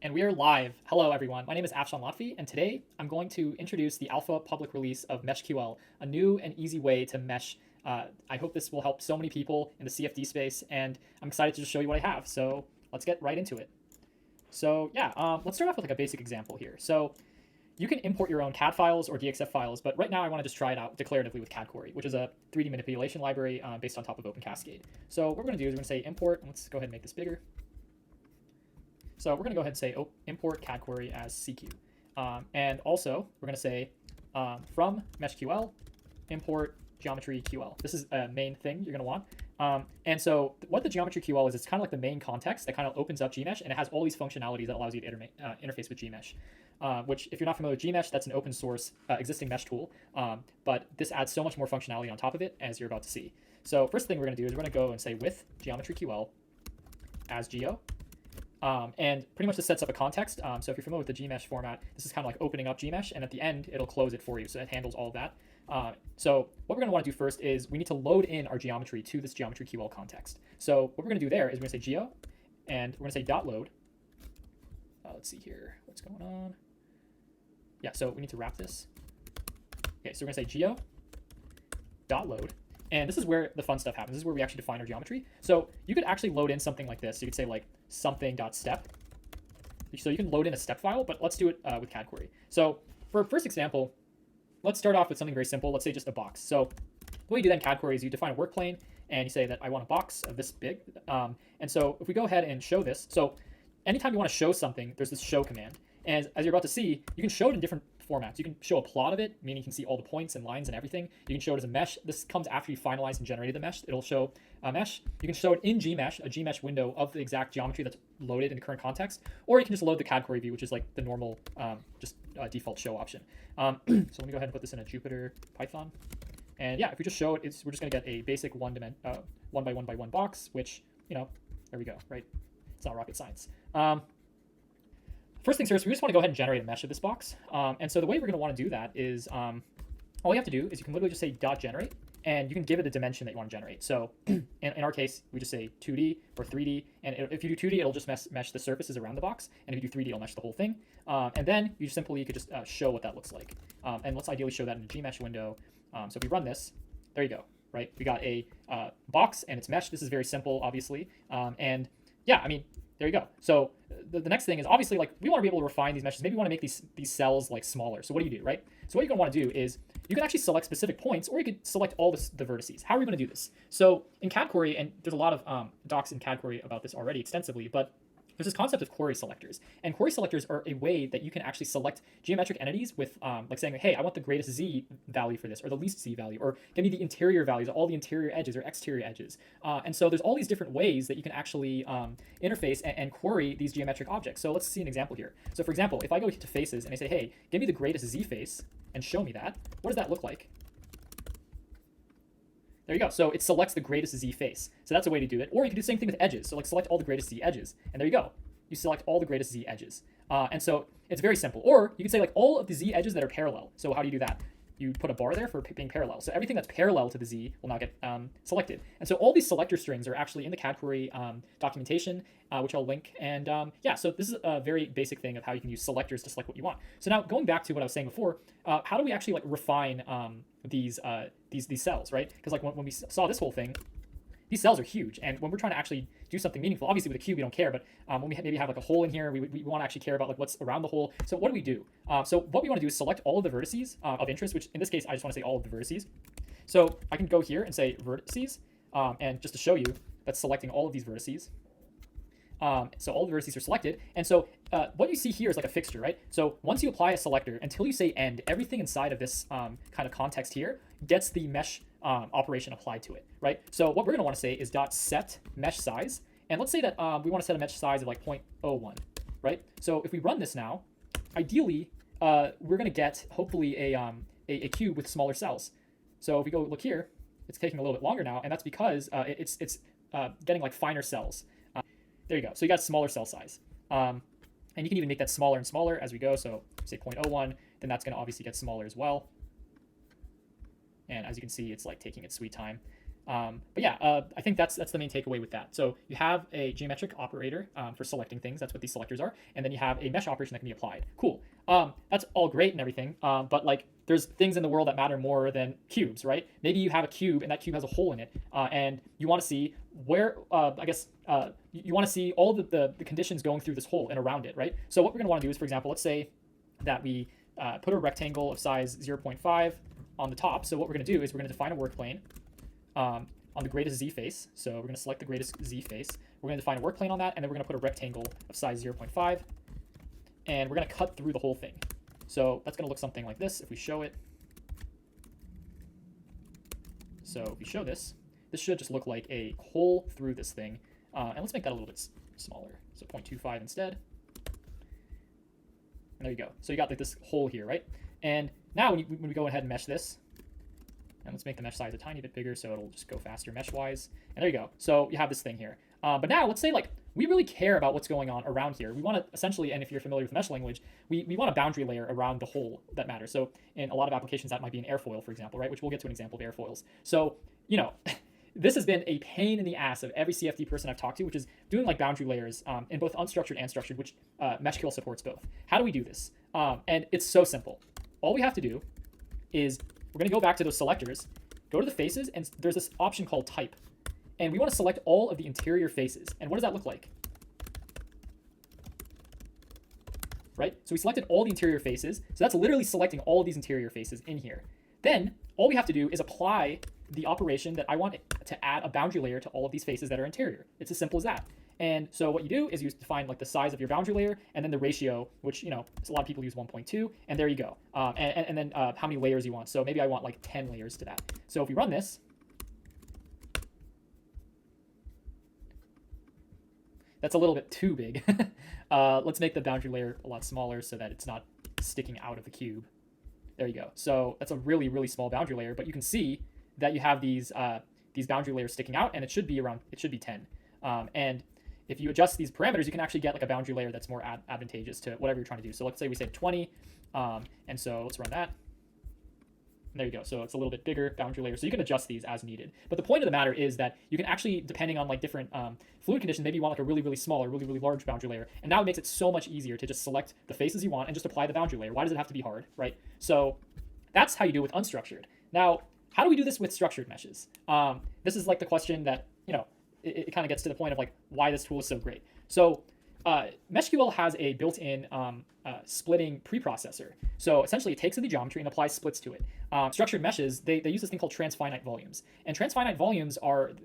And we are live. Hello, everyone. My name is Afshawn, and today I'm going to introduce the alpha public release of MeshQL, a new and easy way to mesh. I hope this will help so many people in the CFD space, and I'm excited to just show you what I have. So let's get right into it. So yeah, let's start off with like a basic example here. So you can import your own CAD files or DXF files, but right now I want to just try it out declaratively with CAD Quarry, which is a 3D manipulation library based on top of OpenCascade. So what we're going to do is we're going to say import, and let's go ahead and make this bigger. So we're going to go ahead and say import CAD Quarry as CQ. And also, we're going to say from MeshQL, import geometry QL. This is a main thing you're going to want. And so what the geometry QL is, it's kind of like the main context that kind of opens up GMesh, and it has all these functionalities that allows you to interface with GMesh. Which, if you're not familiar with GMesh, that's an open source existing mesh tool. But this adds so much more functionality on top of it, as you're about to see. So first thing we're going to do is we're going to go and say with geometry QL as geo. And pretty much this sets up a context. So if you're familiar with the GMesh format, this is kind of like opening up GMesh, and at the end, it'll close it for you. So it handles all of that. So what we're going to want to do first is we need to load in our geometry to this geometry QL context. So what we're going to do there is we're going to say geo, and we're going to say dot load. Let's see here. What's going on? Yeah, so we need to wrap this. Okay, so we're going to say geo dot load. And this is where the fun stuff happens. This is where we actually define our geometry. So you could actually load in something like this. You could say like something.step. So you can load in a step file, but let's do it with CAD Quarry. So for our first example, let's start off with something very simple. Let's say just a box. So the way you do that in CAD Quarry is you define a work plane and you say that I want a box of this big. And so if we go ahead and show this, so anytime you want to show something, there's this show command. And as you're about to see, you can show it in different formats. You can show a plot of it, meaning you can see all the points and lines and everything. You can show it as a mesh. This comes after you finalize and generated the mesh. It'll show a mesh. You can show it in GMesh, a GMesh window of the exact geometry that's loaded in the current context, or you can just load the CAD Quarry view, which is like the normal default show option. So let me go ahead and put this in a Jupyter Python. And yeah, if we just show it, we're just going to get a basic one by one box, which, there we go, right? It's not rocket science. First things first, we just want to go ahead and generate a mesh of this box. And so the way we're going to want to do that is all you have to do is you can literally just say .generate, and you can give it a dimension that you want to generate. So in our case, we just say 2D or 3D. And if you do 2D, it'll just mesh the surfaces around the box. And if you do 3D, it'll mesh the whole thing. And then you could just show what that looks like. And let's ideally show that in a GMesh window. So if we run this, there you go, right? We got a box and it's mesh. This is very simple, obviously. And yeah, I mean, there you go. So the next thing is obviously like we want to be able to refine these meshes. Maybe we want to make these cells like smaller. So what do, right? So what you're going to want to do is you can actually select specific points, or you could select all the vertices. How are we going to do this? So in CAD Quarry, and there's a lot of docs in CAD Quarry about this already extensively, but there's this concept of quarry selectors. And quarry selectors are a way that you can actually select geometric entities with like saying, hey, I want the greatest Z value for this, or the least Z value, or give me the interior values, all the interior edges or exterior edges. And so there's all these different ways that you can actually interface and query these geometric objects. So let's see an example here. So for example, if I go to faces and I say, hey, give me the greatest Z face and show me that, what does that look like? There you go. So it selects the greatest Z face. So that's a way to do it. Or you can do the same thing with edges. So like select all the greatest Z edges. And there you go. You select all the greatest Z edges. And so it's very simple. Or you can say like all of the Z edges that are parallel. So how do you do that? You put a bar there for being parallel. So everything that's parallel to the Z will now get selected. And so all these selector strings are actually in the CAD Quarry documentation, which I'll link. And yeah, so this is a very basic thing of how you can use selectors to select what you want. So now going back to what I was saying before, how do we actually like refine these cells, right? Because like when we saw this whole thing, these cells are huge, and when we're trying to actually do something meaningful, obviously with a cube we don't care, but when we maybe have like a hole in here, we want to actually care about like what's around the hole. So what do? So what we want to do is select all of the vertices of interest, which in this case I just want to say all of the vertices. So I can go here and say vertices, and just to show you, that's selecting all of these vertices. So all the vertices are selected, and so what you see here is like a fixture, right? So once you apply a selector, until you say end, everything inside of this kind of context here gets the mesh operation applied to it, right? So what we're going to want to say is .set mesh size, and let's say that we want to set a mesh size of like 0.01, right? So if we run this now, ideally we're going to get hopefully a cube with smaller cells. So if we go look here, it's taking a little bit longer now, and that's because it's getting like finer cells. There you go. So you got smaller cell size. And you can even make that smaller and smaller as we go. So say 0.01, then that's going to obviously get smaller as well. And as you can see, it's like taking its sweet time. But yeah, I think that's the main takeaway with that. So you have a geometric operator for selecting things. That's what these selectors are, and then you have a mesh operation that can be applied. Cool. That's all great and everything. But like, there's things in the world that matter more than cubes, right? Maybe you have a cube and that cube has a hole in it, and you want to see where, you want to see all the conditions going through this hole and around it, right? So what we're going to want to do is, for example, let's say that we put a rectangle of size 0.5 on the top. So what we're going to do is we're going to define a work plane on the greatest z face. So we're going to select the greatest z face. We're going to define a work plane on that, and then we're going to put a rectangle of size 0.5, and we're going to cut through the whole thing. So that's going to look something like this if we show it. So if we show this, this should just look like a hole through this thing. And let's make that a little bit smaller. So 0.25 instead. And there you go. So you got like this hole here, right? And now when we go ahead and mesh this, and let's make the mesh size a tiny bit bigger so it'll just go faster mesh-wise. And there you go. So you have this thing here. But now let's say like we really care about what's going on around here. We want to essentially, and if you're familiar with mesh language, we want a boundary layer around the hole that matters. So in a lot of applications that might be an Airfoil, for example, right? Which we'll get to an example of Airfoils. So, you know, this has been a pain in the ass of every CFD person I've talked to, which is doing like boundary layers in both unstructured and structured, which MeshQL supports both. How do we do this? And it's so simple. All we have to do is we're going to go back to those selectors, go to the faces, and there's this option called type. And we want to select all of the interior faces. And what does that look like? Right? So we selected all the interior faces. So that's literally selecting all of these interior faces in here. Then all we have to do is apply the operation that I want to add a boundary layer to all of these faces that are interior. It's as simple as that. And so what you do is you define like the size of your boundary layer and then the ratio, which, you know, a lot of people use 1.2, and there you go. And then how many layers you want. So maybe I want like 10 layers to that. So if we run this, that's a little bit too big. Let's make the boundary layer a lot smaller so that it's not sticking out of the cube. There you go. So that's a really, really small boundary layer, but you can see that you have these boundary layers sticking out, and it should be 10. And if you adjust these parameters, you can actually get like a boundary layer that's more advantageous to whatever you're trying to do. So let's say we say 20, and so let's run that. And there you go. So it's a little bit bigger boundary layer. So you can adjust these as needed. But the point of the matter is that you can actually, depending on like different fluid conditions, maybe you want like a really, really small or really, really large boundary layer. And now it makes it so much easier to just select the faces you want and just apply the boundary layer. Why does it have to be hard, right? So that's how you do it with unstructured. Now, how do we do this with structured meshes? This is like the question that, you know, it kind of gets to the point of like why this tool is so great. So MeshQL has a built-in splitting preprocessor. So essentially it takes the geometry and applies splits to it. Structured meshes, they use this thing called transfinite volumes. And transfinite volumes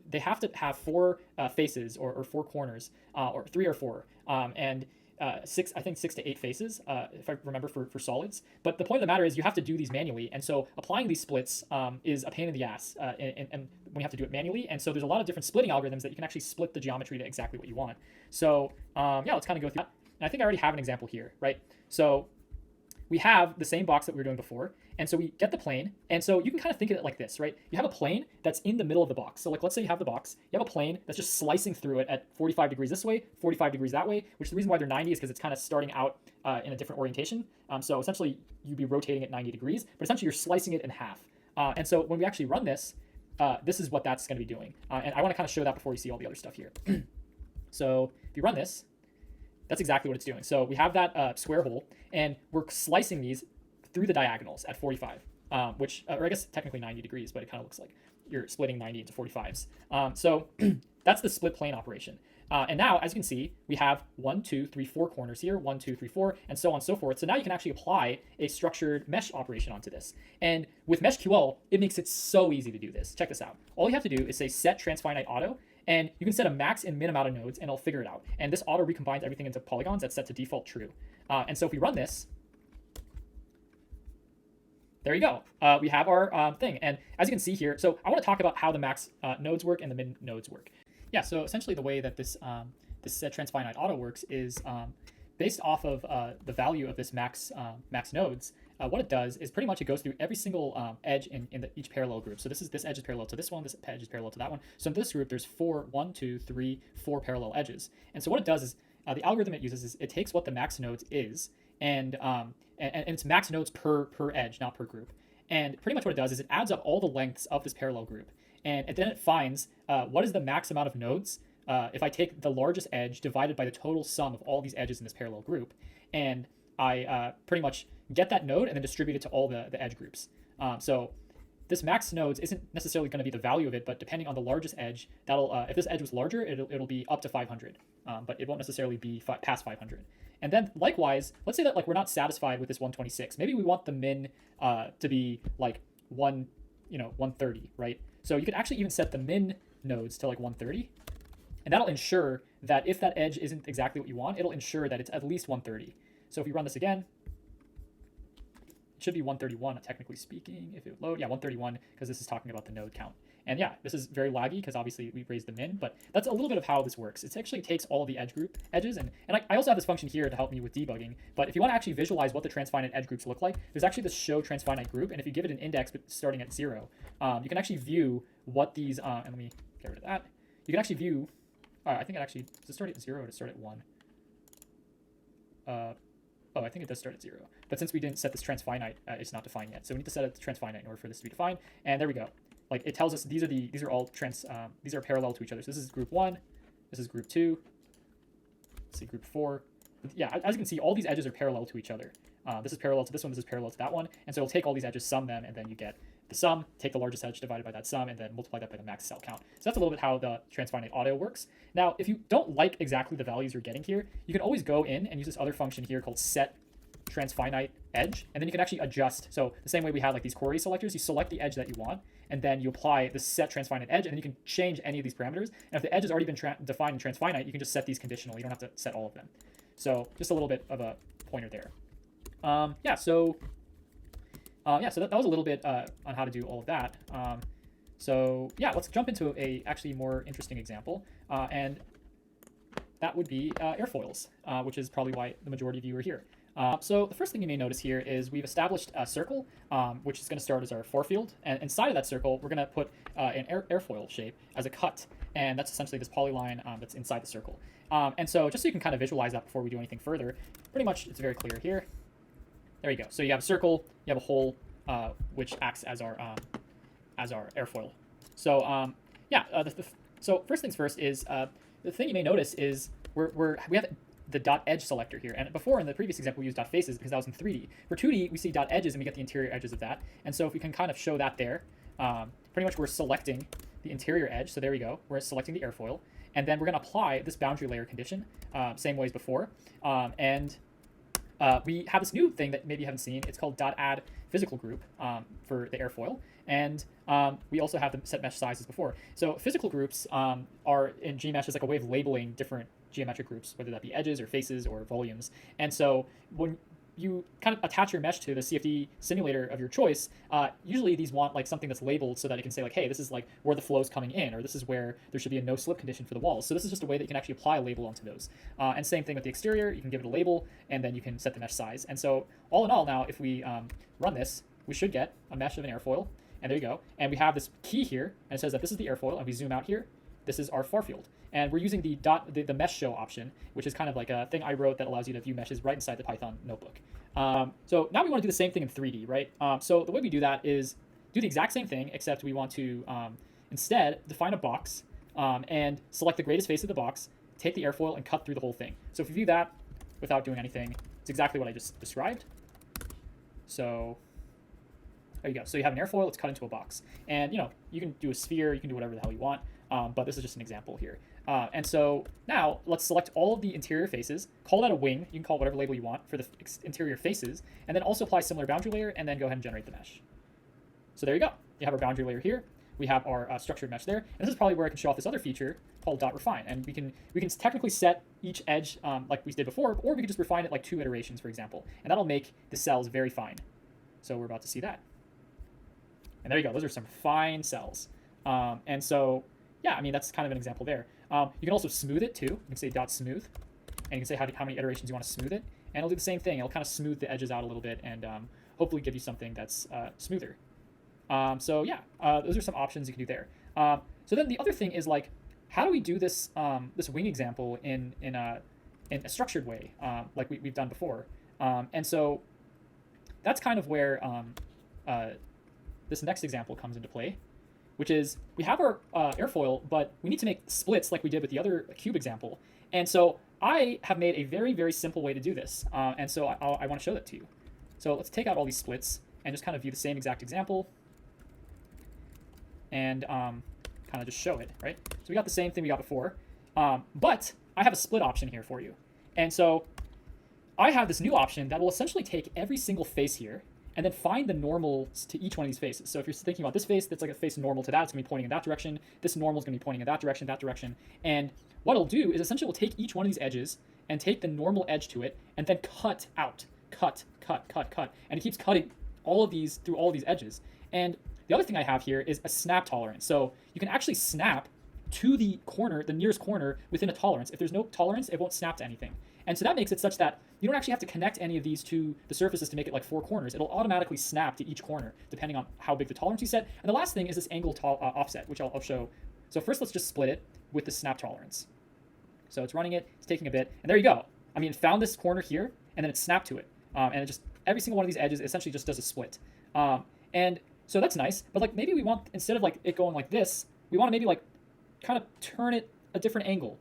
they have to have four faces or four corners, or 3 or 4. And I think 6 to 8 faces, if I remember, for solids. But the point of the matter is you have to do these manually. And so applying these splits is a pain in the ass and when you have to do it manually. And so there's a lot of different splitting algorithms that you can actually split the geometry to exactly what you want. So yeah, let's kind of go through that. And I think I already have an example here, right? So we have the same box that we were doing before. And so we get the plane. And so you can kind of think of it like this, right? You have a plane that's in the middle of the box. So like, let's say you have the box, you have a plane that's just slicing through it at 45 degrees this way, 45 degrees that way, which the reason why they're 90 is because it's kind of starting out in a different orientation. So essentially you'd be rotating at 90 degrees, but essentially you're slicing it in half. And so when we actually run this, this is what that's going to be doing. And I want to kind of show that before you see all the other stuff here. So if you run this, that's exactly what it's doing. So we have that square hole, and we're slicing these through the diagonals at 45, which, or I guess technically 90 degrees, but it kind of looks like you're splitting 90 into 45s. So that's the split plane operation. And now, as you can see, we have 1, 2, 3, 4 corners here, 1, 2, 3, 4, and so on and so forth. So now you can actually apply a structured mesh operation onto this. And with MeshQL, it makes it so easy to do this. Check this out. All you have to do is say set transfinite auto, and you can set a max and min amount of nodes, and it'll figure it out. And this auto recombines everything into polygons that's set to default true. And so if we run this, there you go. We have our thing. And as you can see here, so I want to talk about how the max nodes work and the min nodes work. Yeah, so essentially the way that this set transfinite auto works is based off of the value of this max nodes. What it does is pretty much it goes through every single edge in each parallel group. So this edge is parallel to this one, this edge is parallel to that one. So in this group, there's 4 parallel edges. And so what it does is the algorithm it uses is it takes what the max nodes is, and it's max nodes per edge, not per group. And pretty much what it does is it adds up all the lengths of this parallel group. and then it finds what is the max amount of nodes if I take the largest edge divided by the total sum of all these edges in this parallel group, and I pretty much get that node and then distribute it to all the edge groups. So this max nodes isn't necessarily going to be the value of it, but depending on the largest edge, that'll if this edge was larger, it'll be up to 500, but it won't necessarily be past 500. And then likewise, let's say that like we're not satisfied with this 126. Maybe we want the min to be like 130, right? So you could actually even set the min nodes to like 130, and that'll ensure that if that edge isn't exactly what you want, it'll ensure that it's at least 130. So if we run this again, it should be 131, technically speaking, if it would load. Yeah, 131, because this is talking about the node count. And yeah, this is very laggy because obviously we raised the min, but that's a little bit of how this works. It actually takes all the edges, and I also have this function here to help me with debugging, but if you want to actually visualize what the transfinite edge groups look like, there's actually this show transfinite group, and if you give it an index starting at 0, you can actually view what these, and let me get rid of that. You can actually view, I think it actually, does it start at 0 or does it start at 1? Oh, I think it does start at 0. But since we didn't set this transfinite, it's not defined yet. So we need to set it to transfinite in order for this to be defined. And there we go. Like it tells us these are all these are parallel to each other. So this is group 1, this is group 2. Let's see, group 4. Yeah, as you can see, all these edges are parallel to each other. This is parallel to this one, this is parallel to that one. And so it'll take all these edges, sum them, and then you get the sum, take the largest edge divided by that sum, and then multiply that by the max cell count. So that's a little bit how the transfinite auto works. Now, if you don't like exactly the values you're getting here, you can always go in and use this other function here called set transfinite edge, and then you can actually adjust. So the same way we have like these query selectors, you select the edge that you want, and then you apply the set transfinite edge, and then you can change any of these parameters. And if the edge has already been defined in transfinite, you can just set these conditional. You don't have to set all of them. So just a little bit of a pointer there. So that was a little bit on how to do all of that. So yeah, let's jump into a actually more interesting example, and that would be airfoils, which is probably why the majority of you are here. So the first thing you may notice here is we've established a circle, which is going to start as our for field, and inside of that circle, we're going to put an airfoil shape as a cut, and that's essentially this polyline that's inside the circle. And so just so you can kind of visualize that before we do anything further, pretty much it's very clear here. There you go. So you have a circle, you have a hole, which acts as our airfoil. So so first things first is the thing you may notice is we have the dot edge selector here, and before in the previous example we used dot faces because that was in 3D. For 2D we see dot edges and we get the interior edges of that, and so if we can kind of show that there, pretty much we're selecting the interior edge. So there we go, we're selecting the airfoil, and then we're going to apply this boundary layer condition, same way as before, we have this new thing that maybe you haven't seen. It's called .add physical group for the airfoil, and we also have the set mesh sizes before. So physical groups are in GMesh as like a way of labeling different geometric groups, whether that be edges or faces or volumes. And so when you kind of attach your mesh to the CFD simulator of your choice, usually these want like something that's labeled so that it can say like, hey, this is like where the flow is coming in, or this is where there should be a no slip condition for the walls. So this is just a way that you can actually apply a label onto those. And same thing with the exterior, you can give it a label and then you can set the mesh size. And so all in all now, if we run this, we should get a mesh of an airfoil, and there you go. And we have this key here, and it says that this is the airfoil, and we zoom out here, this is our far field. And we're using the mesh show option, which is kind of like a thing I wrote that allows you to view meshes right inside the Python notebook. So now we want to do the same thing in 3D, right? So the way we do that is do the exact same thing, except we want to instead define a box and select the greatest face of the box, take the airfoil, and cut through the whole thing. So if you view that without doing anything, it's exactly what I just described. So there you go. So you have an airfoil, it's cut into a box. And you can do a sphere, you can do whatever the hell you want, but this is just an example here. And so now let's select all of the interior faces, call that a wing, you can call whatever label you want for the interior faces, and then also apply similar boundary layer, and then go ahead and generate the mesh. So there you go. You have our boundary layer here, we have our structured mesh there, and this is probably where I can show off this other feature called .refine, and we can technically set each edge like we did before, or we could just refine it like 2 iterations, for example, and that'll make the cells very fine. So we're about to see that. And there you go, those are some fine cells. And so, yeah, I mean, that's kind of an example there. You can also smooth it too. You can say .smooth, and you can say how many iterations you want to smooth it, and it'll do the same thing. It'll kind of smooth the edges out a little bit and hopefully give you something that's smoother. So yeah, those are some options you can do there. So then the other thing is like, how do we do this this wing example in a structured way, like we've done before? And so that's kind of where this next example comes into play. which is we have our airfoil, but we need to make splits like we did with the other cube example. And so I have made a very, very simple way to do this. And so I want to show that to you. So let's take out all these splits and just kind of view the same exact example and kind of just show it, right? So we got the same thing we got before, but I have a split option here for you. And so I have this new option that will essentially take every single face here and then find the normals to each one of these faces. So if you're thinking about this face, that's like a face normal to that, it's gonna be pointing in that direction. This normal is gonna be pointing in that direction. And what it'll do is essentially we'll take each one of these edges and take the normal edge to it and then cut out, cut. And it keeps cutting all of these through all of these edges. And the other thing I have here is a snap tolerance. So you can actually snap to the corner, the nearest corner within a tolerance. If there's no tolerance, it won't snap to anything. And so that makes it such that you don't actually have to connect any of these to the surfaces to make it like 4 corners. It'll automatically snap to each corner depending on how big the tolerance you set. And the last thing is this angle offset, which I'll show. So first, let's just split it with the snap tolerance. So it's running it, it's taking a bit, and there you go. I mean, it found this corner here, and then it snapped to it. And it just, every single one of these edges essentially just does a split. And so that's nice, but like maybe we want, instead of like it going like this, we want to maybe like kind of turn it a different angle.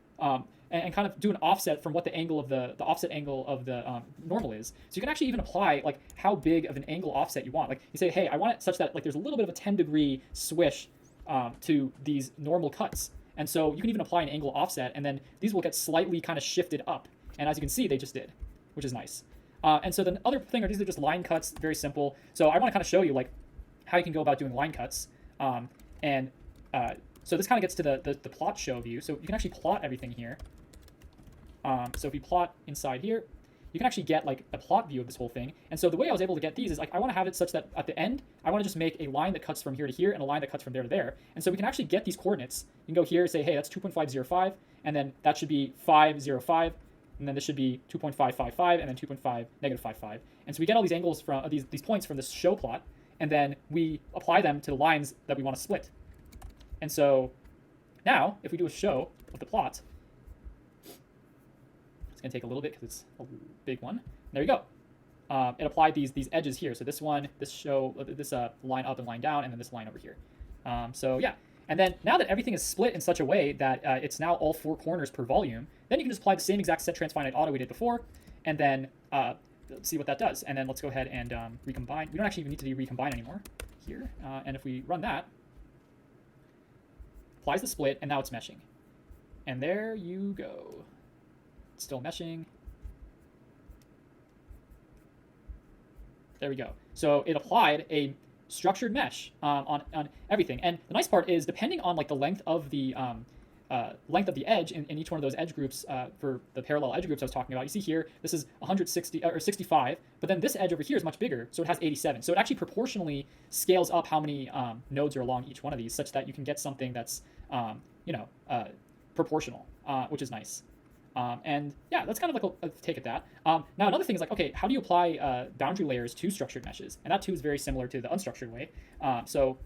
And kind of do an offset from what the angle of the offset angle of the normal is. So you can actually even apply like how big of an angle offset you want. Like you say, hey, I want it such that like there's a little bit of a 10-degree swish to these normal cuts. And so you can even apply an angle offset, and then these will get slightly kind of shifted up. And as you can see, they just did, which is nice. And so the other thing are these are just line cuts, very simple. So I want to kind of show you like how you can go about doing line cuts. So this kind of gets to the plot show view. So you can actually plot everything here. So if we plot inside here, you can actually get like a plot view of this whole thing. And so the way I was able to get these is like I want to have it such that at the end, I want to just make a line that cuts from here to here and a line that cuts from there to there. And so we can actually get these coordinates. You can go here and say, hey, that's 2.505, and then that should be 505, and then this should be 2.555, and then 2.5 negative 55. And so we get all these angles from these points from this show plot, and then we apply them to the lines that we want to split. And so now, if we do a show of the plot, it's going to take a little bit because it's a big one. There you go. It applied these edges here. So this one, this line up and line down, and then this line over here. So yeah. And then now that everything is split in such a way that it's now all 4 corners per volume, then you can just apply the same exact set transfinite auto we did before, and then see what that does. And then let's go ahead and recombine. We don't actually even need to recombine anymore here. And if we run that, applies the split, and now it's meshing. And there you go. It's still meshing. There we go. So it applied a structured mesh on everything. And the nice part is, depending on like the length of the edge in each one of those edge groups for the parallel edge groups I was talking about, you see here this is 160 or 65, but then this edge over here is much bigger, so it has 87. So it actually proportionally scales up how many nodes are along each one of these, such that you can get something that's proportional, which is nice. And yeah, that's kind of like a take at that. Now another thing is like, okay, how do you apply boundary layers to structured meshes? And that too is very similar to the unstructured way. So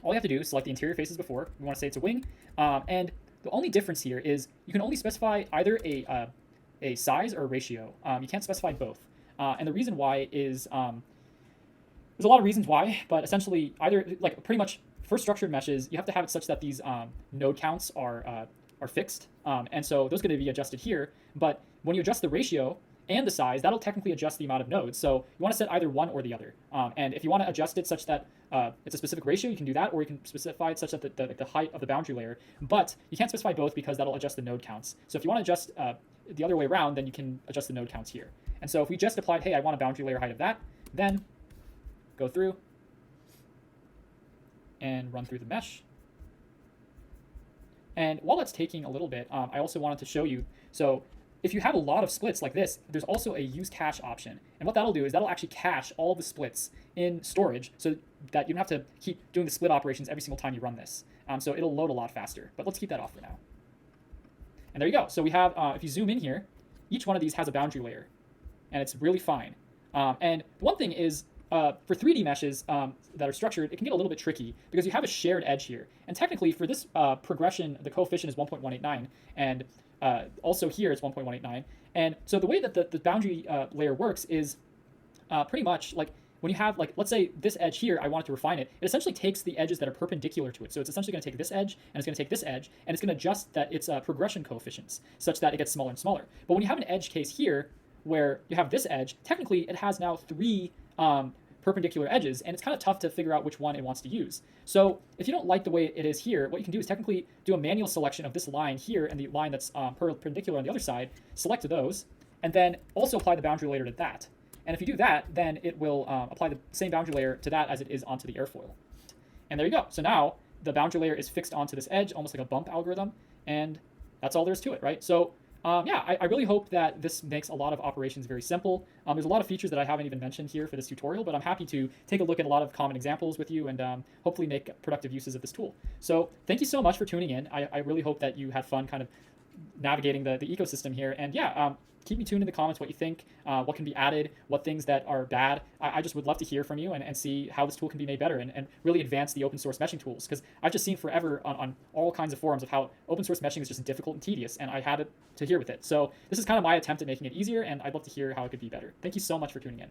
all you have to do is select the interior faces before. We want to say it's a wing. And the only difference here is you can only specify either a size or a ratio. You can't specify both. And the reason why is, there's a lot of reasons why, but essentially either like pretty much for structured meshes, you have to have it such that these node counts are fixed, and so those are going to be adjusted here. But when you adjust the ratio and the size, that'll technically adjust the amount of nodes. So you want to set either one or the other. And if you want to adjust it such that it's a specific ratio, you can do that, or you can specify it such that the height of the boundary layer. But you can't specify both because that'll adjust the node counts. So if you want to adjust the other way around, then you can adjust the node counts here. And so if we just applied, hey, I want a boundary layer height of that, then go through and run through the mesh. And while that's taking a little bit, I also wanted to show you, so if you have a lot of splits like this, there's also a use cache option. And what that'll do is that'll actually cache all the splits in storage so that you don't have to keep doing the split operations every single time you run this. So it'll load a lot faster, but let's keep that off for now. And there you go. So we have, if you zoom in here, each one of these has a boundary layer, and it's really fine. And the one thing is, for 3D meshes that are structured, it can get a little bit tricky because you have a shared edge here. And technically, for this progression, the coefficient is 1.189, and also here it's 1.189. And so the way that the boundary layer works is pretty much like when you have, like, let's say this edge here, I want to refine it, it essentially takes the edges that are perpendicular to it. So it's essentially going to take this edge, and it's going to take this edge, and it's going to adjust that its progression coefficients such that it gets smaller and smaller. But when you have an edge case here, where you have this edge, technically it has now 3 perpendicular edges, and it's kind of tough to figure out which one it wants to use. So if you don't like the way it is here, what you can do is technically do a manual selection of this line here and the line that's perpendicular on the other side, select those, and then also apply the boundary layer to that. And if you do that, then it will apply the same boundary layer to that as it is onto the airfoil. And there you go. So now the boundary layer is fixed onto this edge, almost like a bump algorithm, and that's all there is to it, right? So yeah, I really hope that this makes a lot of operations very simple. There's a lot of features that I haven't even mentioned here for this tutorial, but I'm happy to take a look at a lot of common examples with you and hopefully make productive uses of this tool. So thank you so much for tuning in. I really hope that you had fun kind of navigating the ecosystem here. And yeah, keep me tuned in the comments what you think, what can be added, what things that are bad. I just would love to hear from you and see how this tool can be made better and really advance the open source meshing tools. Because I've just seen forever on all kinds of forums of how open source meshing is just difficult and tedious, and I had it to hear with it. So this is kind of my attempt at making it easier, and I'd love to hear how it could be better. Thank you so much for tuning in.